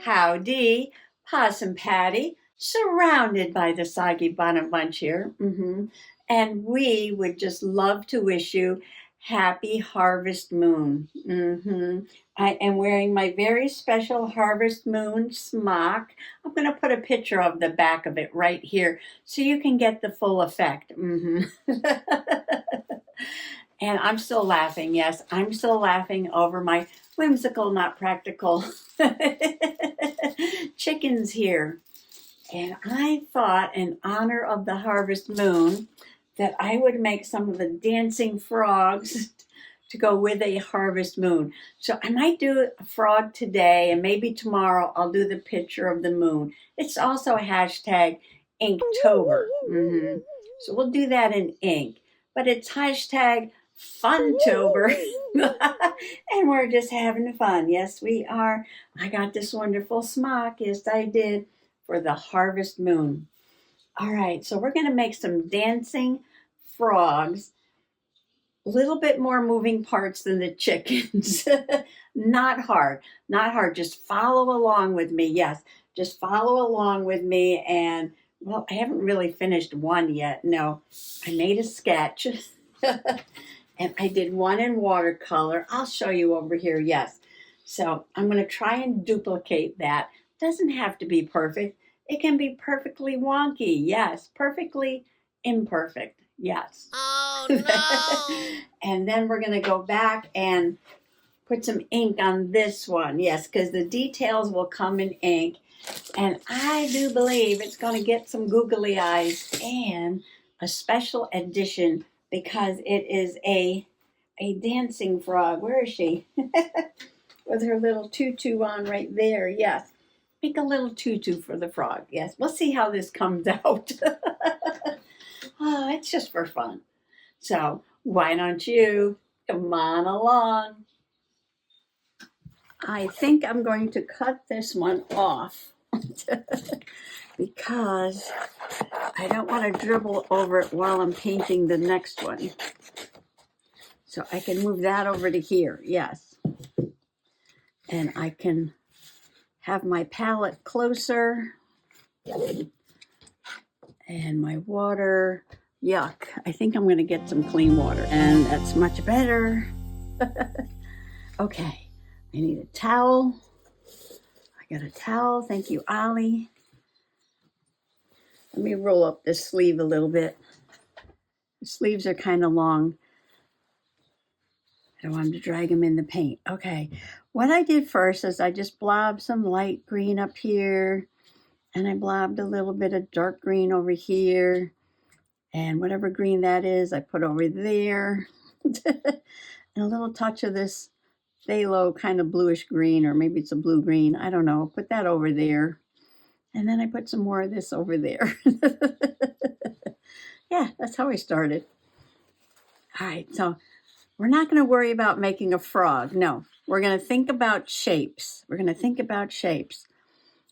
Howdy, Possum Patty, surrounded by the Soggy Bonnet Bunch here. And we would just love to wish you happy Harvest Moon. I am wearing my very special Harvest Moon smock. I'm going to put a picture of the back of it right here so you can get the full effect. And I'm still laughing. Yes, I'm still laughing over my whimsical, not practical chickens here. And I thought, in honor of the harvest moon, that I would make some of the dancing frogs to go with a harvest moon. So I might do a frog today, and maybe tomorrow I'll do the picture of the moon. It's also a hashtag Inktober. So we'll do that in ink. But it's hashtag Funtober. And we're just having fun. Yes, we are. I got this wonderful smock. Yes, I did. For the harvest moon. All right, so we're going to make some dancing frogs. A little bit more moving parts than the chickens. Not hard, not hard. Just follow along with me. Yes, just follow along with me. And, well, I haven't really finished one yet. No, I made a sketch. And I did one in watercolor. I'll show you over here. Yes. So I'm going to try and duplicate that. Doesn't have to be perfect. It can be perfectly wonky. Yes. Perfectly imperfect. Yes. Oh, no. And then we're going to go back and put some ink on this one. Yes, because the details will come in ink. And I do believe it's going to get some googly eyes and a special edition because it is a dancing frog. Where is she? With her little tutu on right there. Yes. Make a little tutu for the frog. Yes. We'll see how this comes out. Oh, it's just for fun. So why don't you come on along? I think I'm going to cut this one off because I don't want to dribble over it while I'm painting the next one. So I can move that over to here. Yes. And I can have my palette closer and my water. Yuck. I think I'm going to get some clean water, and that's much better. Okay. I need a towel. I got a towel. Thank you, Ollie. Let me roll up this sleeve a little bit. The sleeves are kind of long. I don't want to drag them in the paint. Okay. What I did first is I just blobbed some light green up here. And I blobbed a little bit of dark green over here. And whatever green that is, I put over there. And a little touch of this phthalo kind of bluish green, or maybe it's a blue green. I don't know. Put that over there. And then I put some more of this over there. Yeah, that's how I started. All right, so we're not going to worry about making a frog. No, we're going to think about shapes. We're going to think about shapes.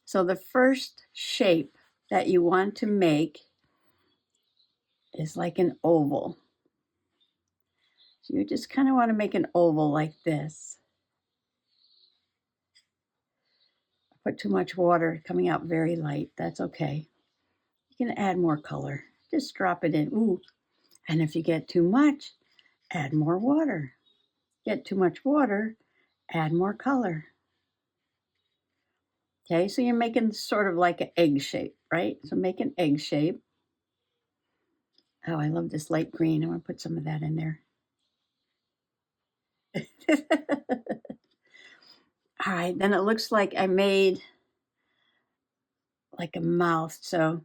So the first shape that you want to make is like an oval. So you just kind of want to make an oval like this. I put too much water, coming out very light. That's okay. You can add more color. Just drop it in. Ooh. And if you get too much, add more water. Get too much water, add more color. Okay, so you're making sort of like an egg shape, right? So make an egg shape. Oh, I love this light green. I'm going to put some of that in there. All right, then it looks like I made like a mouth. So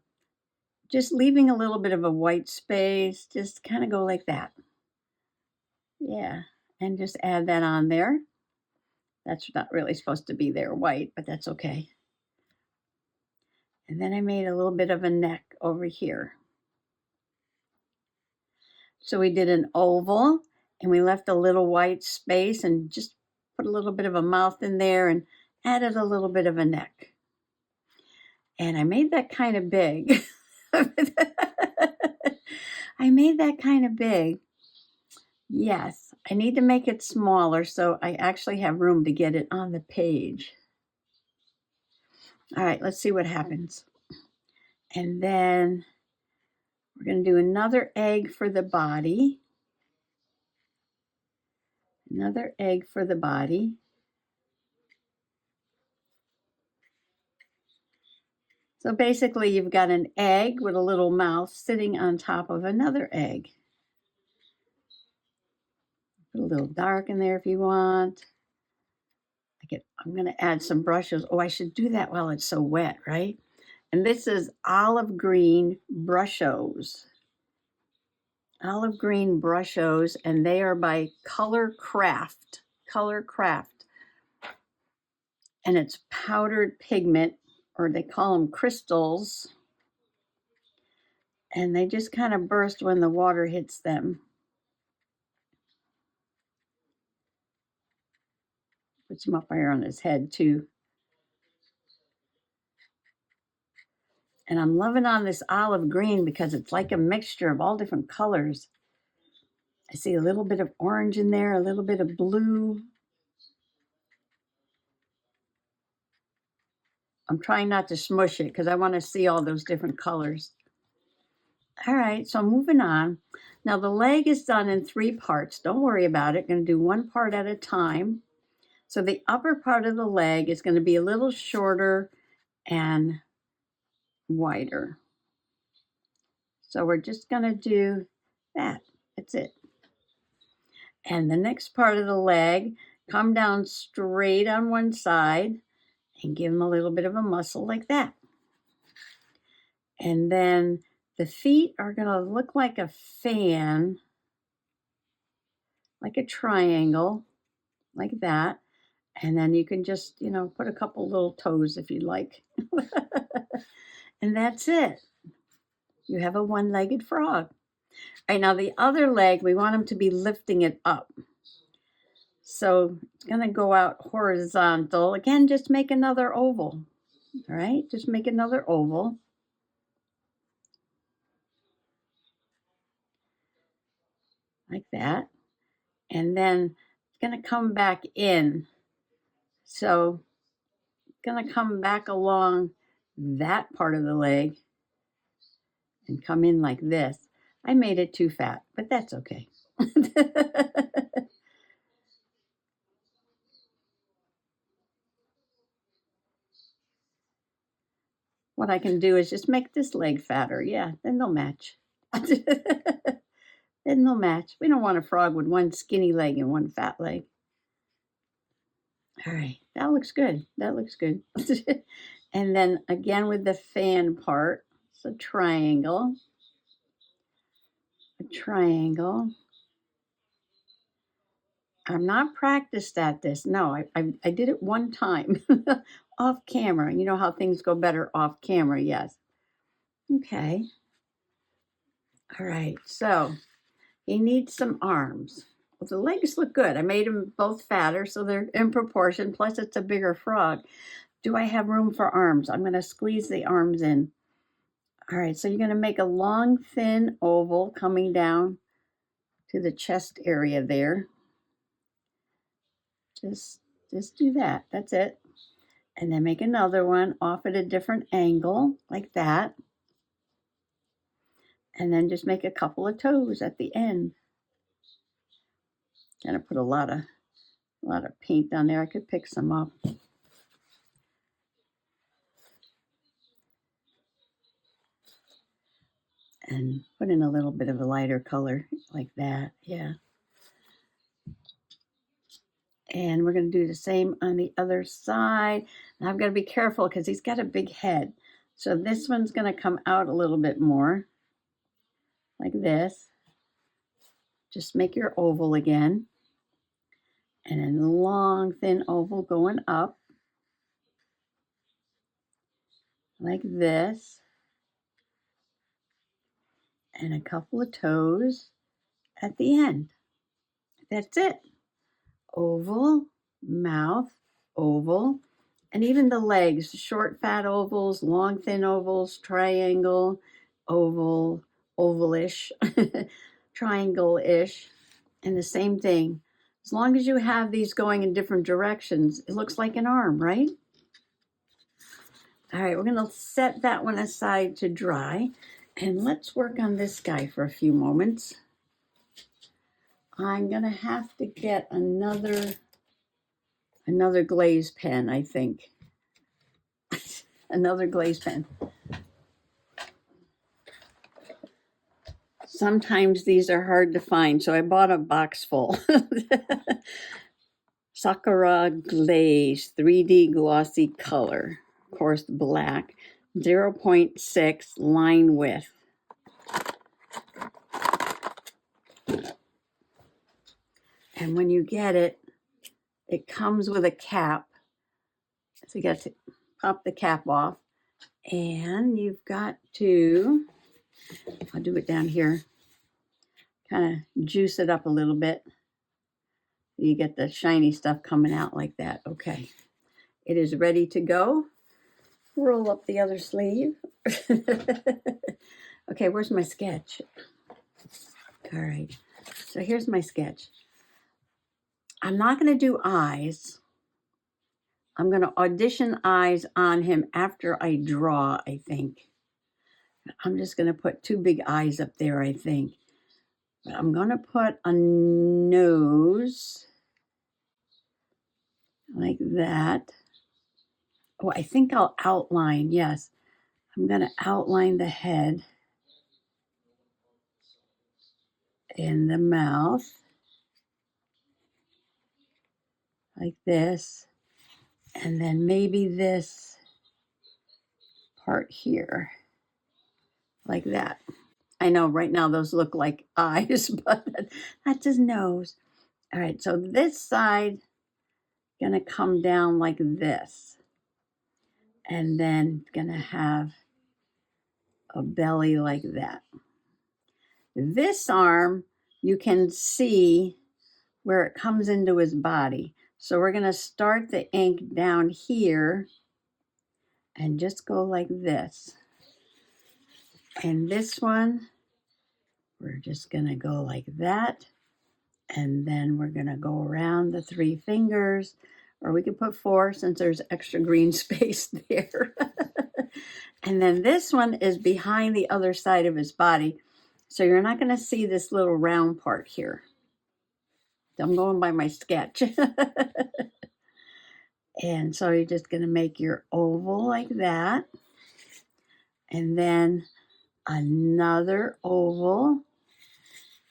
just leaving a little bit of a white space, just kind of go like that. Yeah, and just add that on there. That's not really supposed to be there white, but that's okay. And then I made a little bit of a neck over here. So we did an oval and we left a little white space and just put a little bit of a mouth in there and added a little bit of a neck. And I made that kind of big. I made that kind of big. Yes, I need to make it smaller so I actually have room to get it on the page. All right, let's see what happens. And then we're going to do another egg for the body. Another egg for the body. So basically you've got an egg with a little mouth sitting on top of another egg. Put a little dark in there if you want. I'm going to add some brushes. Oh, I should do that while it's so wet, right? And this is olive green brushos. Olive green brushos, and they are by Color Craft. Color Craft. And it's powdered pigment, or they call them crystals. And they just kind of burst when the water hits them. Put some up here on his head too. And I'm loving on this olive green because it's like a mixture of all different colors. I see a little bit of orange in there, a little bit of blue. I'm trying not to smush it because I want to see all those different colors. All right, so moving on. Now the leg is done in 3 parts. Don't worry about it. Going to do one part at a time. So the upper part of the leg is going to be a little shorter and wider. So we're just going to do that. That's it. And the next part of the leg, come down straight on one side and give them a little bit of a muscle like that. And then the feet are going to look like a fan, like a triangle, like that. And then you can just, put a couple little toes if you like. And that's it. You have a one-legged frog. All right, now the other leg, we want him to be lifting it up. So it's going to go out horizontal. Again, just make another oval. All right, just make another oval. Like that. And then it's going to come back in. So it's going to come back along that part of the leg and come in like this. I made it too fat, but that's okay. What I can do is just make this leg fatter. Yeah, then they'll match. Then they'll match. We don't want a frog with one skinny leg and one fat leg. All right, that looks good. That looks good. And then again with the fan part, it's a triangle. A triangle. I'm not practiced at this. No, I did it one time off camera. You know how things go better off camera, yes. Okay. All right, so he needs some arms. Well, the legs look good. I made them both fatter, so they're in proportion. Plus, it's a bigger frog. Do I have room for arms? I'm going to squeeze the arms in. All right, so you're going to make a long, thin oval coming down to the chest area there. Just do that. That's it. And then make another one off at a different angle, like that. And then just make a couple of toes at the end. Gonna put a lot of paint down there. I could pick some up. And put in a little bit of a lighter color like that. Yeah. And we're going to do the same on the other side. And I've got to be careful because he's got a big head. So this one's going to come out a little bit more like this. Just make your oval again. And then a long, thin oval going up like this. And a couple of toes at the end. That's it. Oval, mouth, oval, and even the legs, short, fat ovals, long, thin ovals, triangle, oval, ovalish, triangle-ish, and the same thing. As long as you have these going in different directions, it looks like an arm, right? All right, we're gonna set that one aside to dry. And let's work on this guy for a few moments. I'm gonna have to get another glaze pen, I think. Another glaze pen. Sometimes these are hard to find, so I bought a box full. Sakura Glaze 3D Glossy Color, of course, black, 0.6 line width. And when you get it, it comes with a cap. So you got to pop the cap off, and you've got to, I'll do it down here, kind of juice it up a little bit. You get the shiny stuff coming out like that. Okay, it is ready to go. Roll up the other sleeve. Okay, where's my sketch? All right, so here's my sketch. I'm not going to do eyes. I'm going to audition eyes on him after I draw, I think. I'm just going to put two big eyes up there, I think. But I'm going to put a nose like that. Oh, I think I'll outline, yes. I'm going to outline the head and the mouth like this. And then maybe this part here like that. I know right now those look like eyes, but that's his nose. All right, so this side gonna come down like this. And then gonna have a belly like that. This arm, you can see where it comes into his body. So we're gonna start the ink down here and just go like this. And this one, we're just gonna go like that. And then we're gonna go around the three fingers, or we could put four since there's extra green space there. And then this one is behind the other side of his body. So you're not gonna see this little round part here. I'm going by my sketch. And so you're just gonna make your oval like that. And then another oval.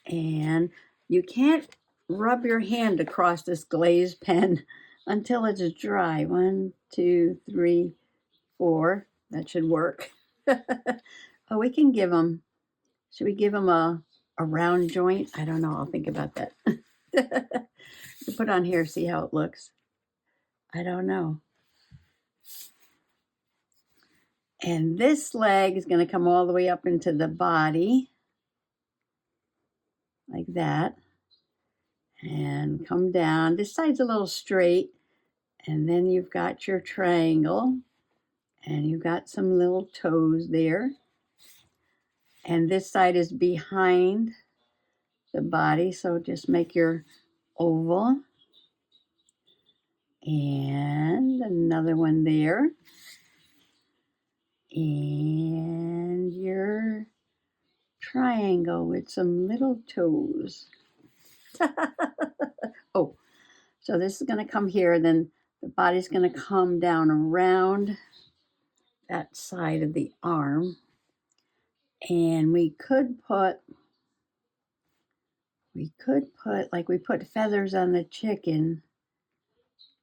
And you can't rub your hand across this glaze pen until it's dry. 1, 2, 3, 4. That should work. Oh, we can give them, should we give them a round joint? I don't know. I'll think about that. Put on here, see how it looks. I don't know. And this leg is going to come all the way up into the body like that. And come down. This side's a little straight. And then you've got your triangle. And you've got some little toes there. And this side is behind the body. So just make your oval. And another one there. And your triangle with some little toes. Oh, so this is going to come here, then the body's going to come down around that side of the arm. And we could put, like we put feathers on the chicken,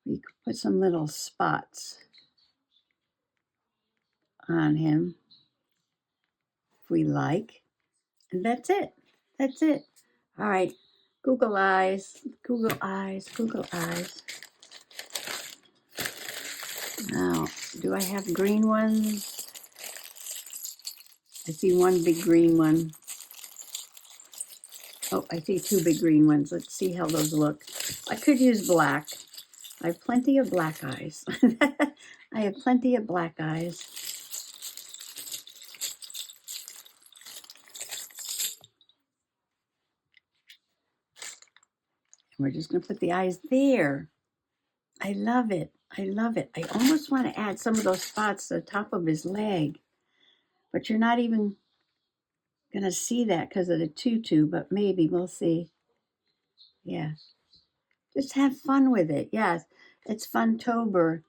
we could put some little spots on him if we like. And that's it. That's it. All right. Google eyes, Google eyes, Google eyes. Now, do I have green ones? I see one big green one. Oh, I see two big green ones. Let's see how those look. I could use black. I have plenty of black eyes. I have plenty of black eyes. And we're just going to put the eyes there. I love it. I love it. I almost want to add some of those spots to the top of his leg, but you're not even going to see that because of the tutu, but maybe we'll see. Yeah. Just have fun with it. Yes, it's Funtober.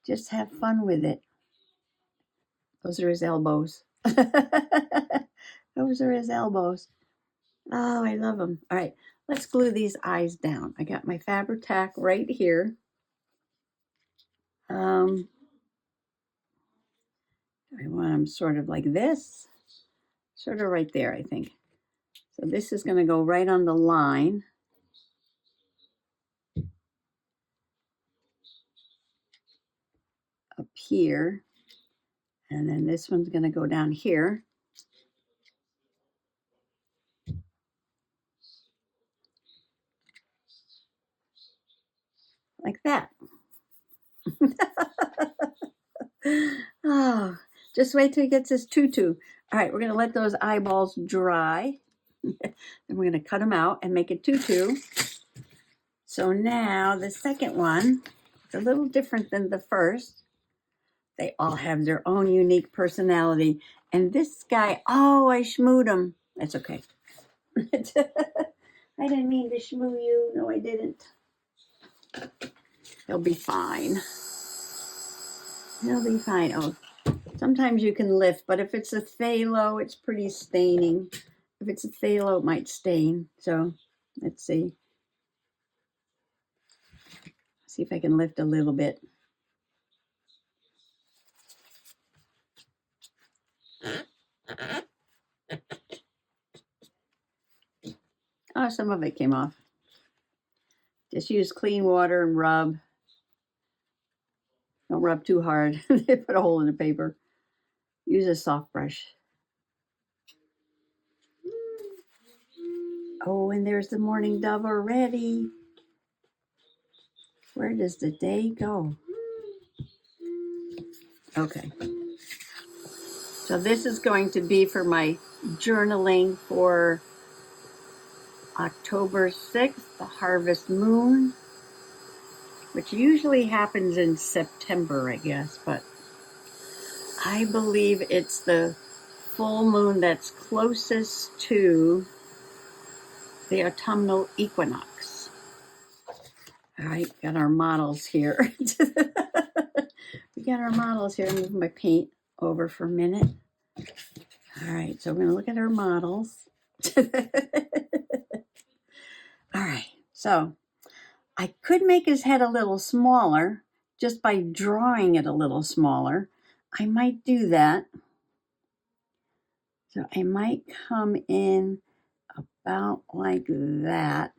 Just have fun with it. Those are his elbows. Those are his elbows. Oh, I love them. All right, let's glue these eyes down. I got my Fabri-Tac right here. I want them sort of like this, sort of right there, I think. So this is going to go right on the line. Up here. And then this one's going to go down here. Like that. Oh, just wait till he gets his tutu. All right, we're going to let those eyeballs dry. Then we're going to cut them out and make a tutu. So now the second one, it's a little different than the first. They all have their own unique personality. And this guy, oh, I schmooed him. That's okay. I didn't mean to schmoo you. No, I didn't. He'll be fine. He'll be fine. Oh, sometimes you can lift, but if it's a phthalo, it's pretty staining. If it's a phthalo, it might stain. So let's see. See if I can lift a little bit. Oh, some of it came off. Just use clean water and rub. Don't rub too hard. They put a hole in the paper. Use a soft brush. Oh, and there's the mourning dove already. Where does the day go? Okay. So this is going to be for my journaling for October 6th, the harvest moon, which usually happens in September, I guess, but I believe it's the full moon that's closest to the autumnal equinox. All right, got our models here. We got our models here. I'm moving my paint over for a minute. All right, so we're going to look at our models. All right, so I could make his head a little smaller just by drawing it a little smaller. I might do that. So I might come in about like that,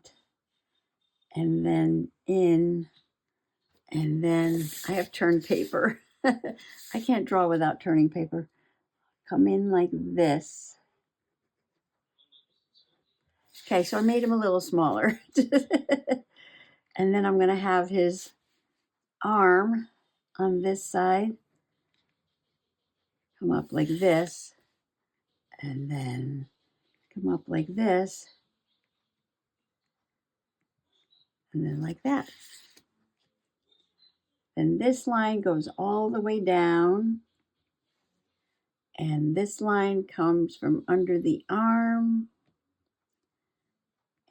and then in, and then I have turned paper. I can't draw without turning paper. Come in like this. Okay, so I made him a little smaller. And then I'm going to have his arm on this side come up like this, and then come up like this, and then like that. Then this line goes all the way down, and this line comes from under the arm,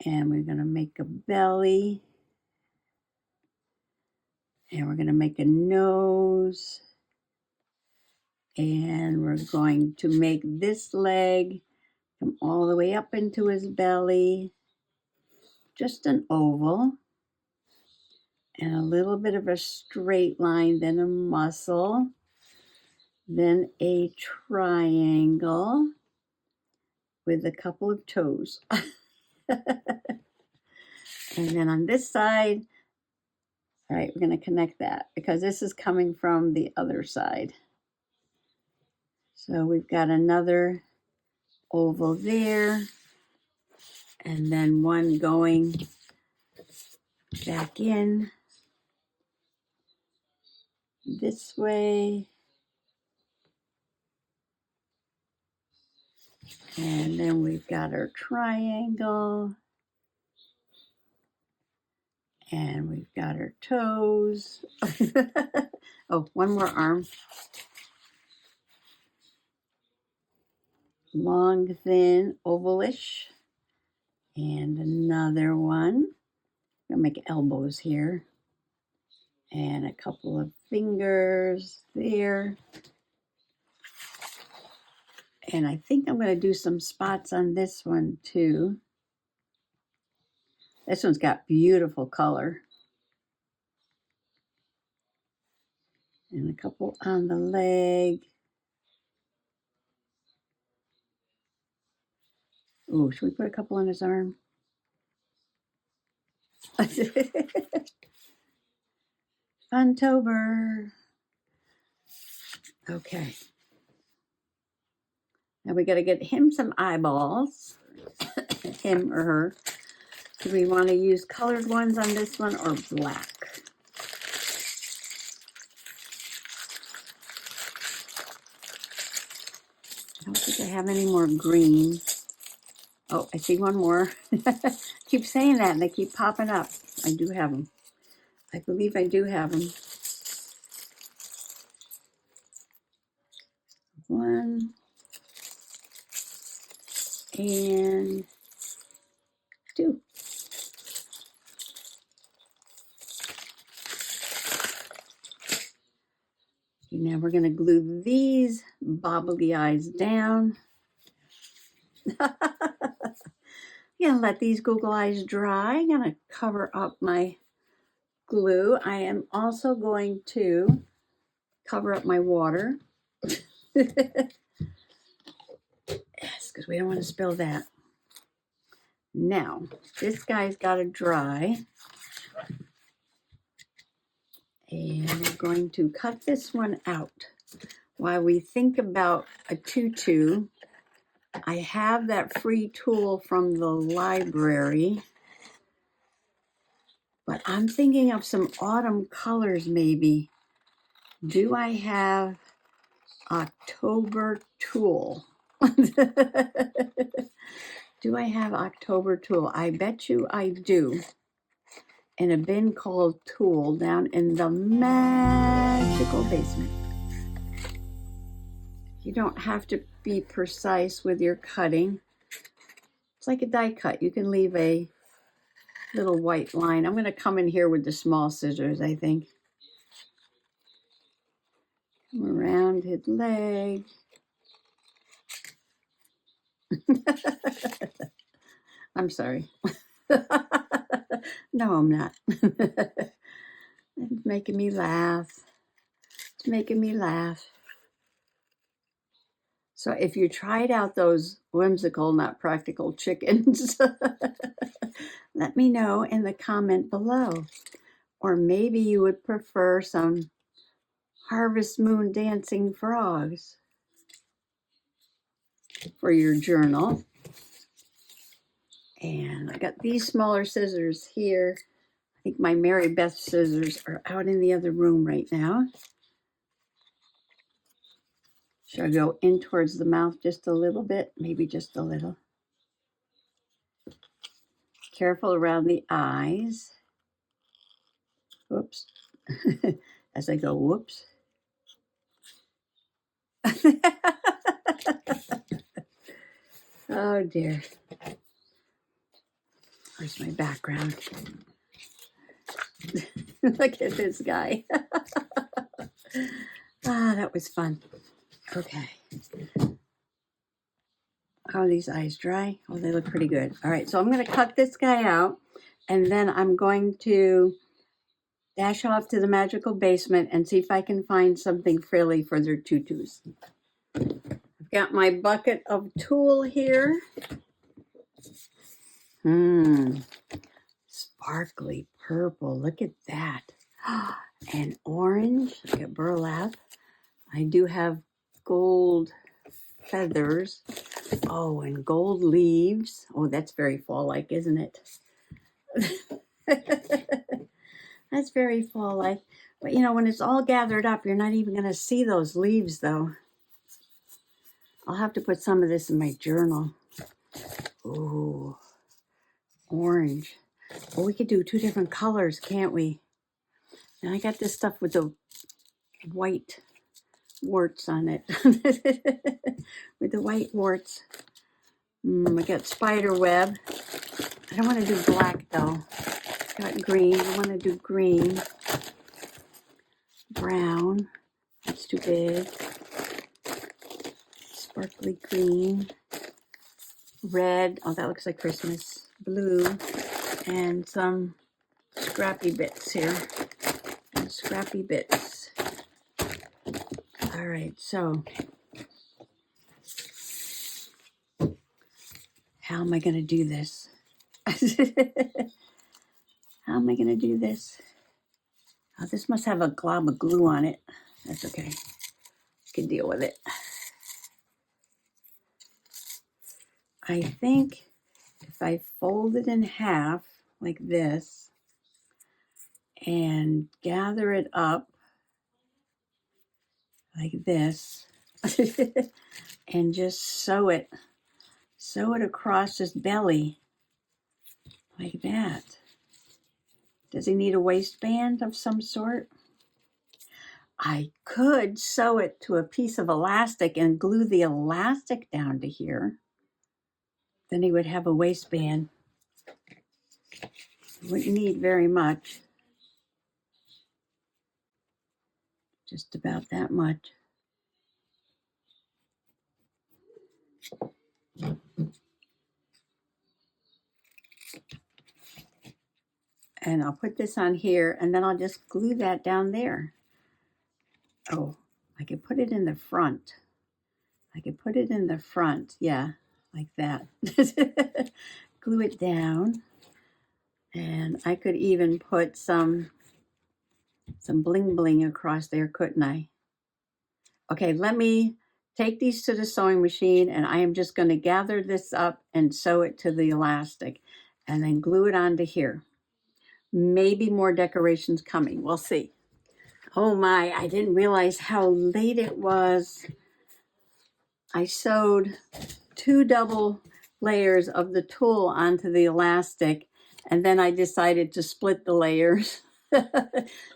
and we're going to make a belly, and we're going to make a nose, and we're going to make this leg come all the way up into his belly, just an oval, and a little bit of a straight line, then a muscle, then a triangle with a couple of toes. And then on this side, all right, we're going to connect that because this is coming from the other side. So we've got another oval there, and then one going back in this way. And then we've got our triangle. And we've got her toes. Oh, one more arm. Long, thin, ovalish. And another one. I'm going to make elbows here. And a couple of fingers there. And I think I'm going to do some spots on this one too. This one's got beautiful color. And a couple on the leg. Oh, should we put a couple on his arm? Funtober. Okay. Now we got to get him some eyeballs. Him or her. Do we want to use colored ones on this one or black? I don't think I have any more green. Oh, I see one more. Keep saying that and they keep popping up. I do have them. I believe I do have them. One. And two. Okay, now we're going to glue these bobbly eyes down. Gonna let these Google eyes dry. I'm gonna cover up my glue. I am also going to cover up my water. Yes, because we don't want to spill that. Now, this guy's got to dry. And we're going to cut this one out. While we think about a tutu, I have that free tool from the library. But I'm thinking of some autumn colors maybe. Do I have October tulle? Do I have October tulle? I bet you I do. In a bin called Tulle down in the magical basement. You don't have to be precise with your cutting. It's like a die cut. You can leave a little white line. I'm going to come in here with the small scissors, I think. Come around his leg. I'm sorry. No, I'm not. It's making me laugh. It's making me laugh. So if you tried out those whimsical, not practical chickens, let me know in the comment below. Or maybe you would prefer some Harvest Moon dancing frogs for your journal. And I got these smaller scissors here. I think my Mary Beth scissors are out in the other room right now. Should I go in towards the mouth just a little bit? Maybe just a little. Careful around the eyes. Whoops. As I go, whoops. Oh dear. Where's my background? Look at this guy. That was fun. Okay. How are these eyes dry? Oh, they look pretty good. All right, so I'm going to cut this guy out, and then I'm going to dash off to the magical basement and see if I can find something frilly for their tutus. I've got my bucket of tulle here. Sparkly purple. Look at that. And orange. Look at burlap. I do have gold feathers. Oh, and gold leaves. Oh, that's very fall-like, isn't it? That's very fall-like. But, you know, when it's all gathered up, you're not even going to see those leaves, though. I'll have to put some of this in my journal. Ooh, orange. Well, we could do 2 different colors, can't we? And I got this stuff with the white warts on it. With the white warts. I got spider web. I don't want to do black though. Got green. I want to do green. Brown. That's too big. Sparkly green. Red. Oh, that looks like Christmas. Blue. And some scrappy bits here. And scrappy bits. All right, so how am I going to do this? How am I going to do this? Oh, this must have a glob of glue on it. That's okay. I can deal with it. I think if I fold it in half like this and gather it up like this and just sew it across his belly like that. Does he need a waistband of some sort? I could sew it to a piece of elastic and glue the elastic down to here. Then he would have a waistband. Wouldn't need very much. Just about that much. And I'll put this on here and then I'll just glue that down there. Oh, I could put it in the front. I could put it in the front. Yeah, like that. Glue it down. And I could even put some bling bling across there, couldn't I? Okay, let me take these to the sewing machine and I am just going to gather this up and sew it to the elastic and then glue it onto here. Maybe more decorations coming. We'll see. Oh my, I didn't realize how late it was. I sewed 2 double layers of the tulle onto the elastic and then I decided to split the layers.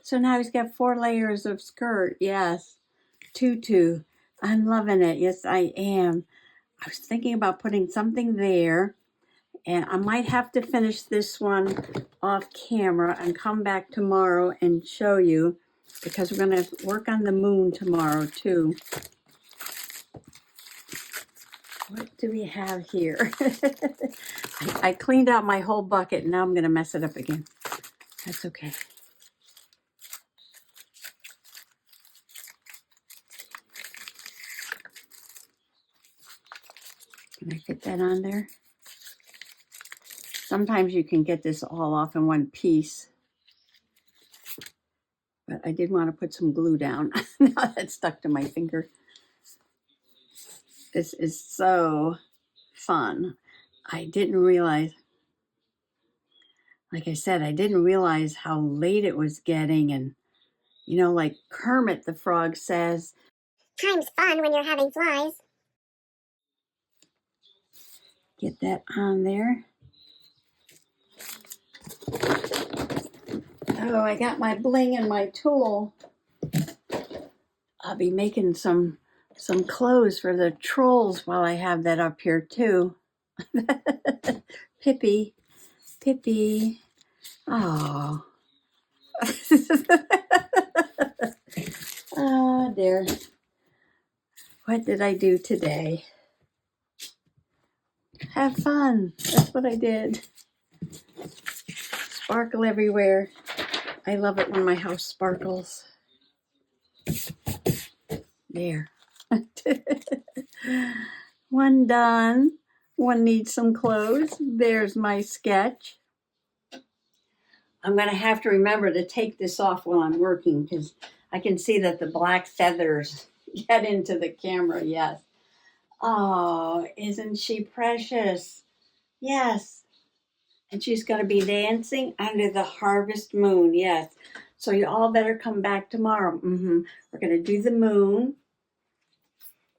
So now he's got 4 layers of skirt. Yes. Tutu. I'm loving it. Yes, I am. I was thinking about putting something there, and I might have to finish this one off camera and come back tomorrow and show you because we're going to work on the moon tomorrow too. What do we have here? I cleaned out my whole bucket and now I'm going to mess it up again. That's okay. Can I fit that on there? Sometimes you can get this all off in one piece. But I did want to put some glue down. Now that's stuck to my finger. This is so fun. I didn't realize, like I said, I didn't realize how late it was getting. And, you know, like Kermit the Frog says, time's fun when you're having flies. Get that on there. Oh, I got my bling and my tool. I'll be making some clothes for the trolls while I have that up here too. Pippi. Oh. Oh dear. What did I do today? Have fun. That's what I did. Sparkle everywhere. I love it when my house sparkles. There. One done. One needs some clothes. There's my sketch. I'm going to have to remember to take this off while I'm working because I can see that the black feathers get into the camera. Yes. Oh, isn't she precious? Yes. And she's going to be dancing under the harvest moon. Yes. So you all better come back tomorrow. We're going to do the moon.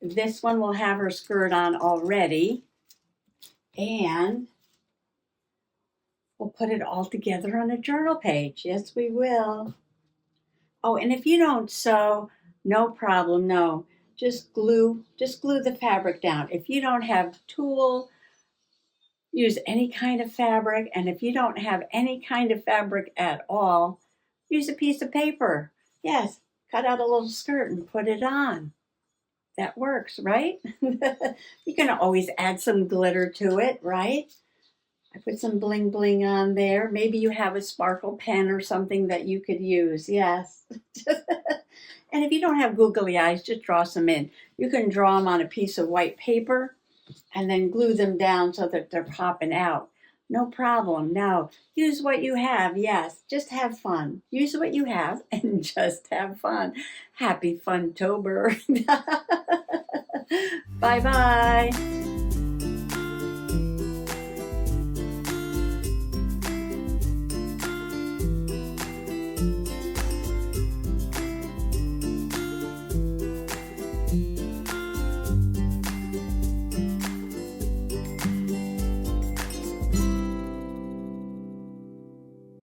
This one will have her skirt on already. And We'll put it all together on a journal page. Yes, we will. Oh, and if you don't sew, no problem, no. Just glue the fabric down. If you don't have tulle, use any kind of fabric. And if you don't have any kind of fabric at all, use a piece of paper. Yes, cut out a little skirt and put it on. That works, right? You can always add some glitter to it, right? I put some bling bling on there. Maybe you have a sparkle pen or something that you could use. Yes. And if you don't have googly eyes, just draw some in. You can draw them on a piece of white paper and then glue them down so that they're popping out. No problem. Now, use what you have. Yes, just have fun. Use what you have and just have fun. Happy Funtober. Bye-bye.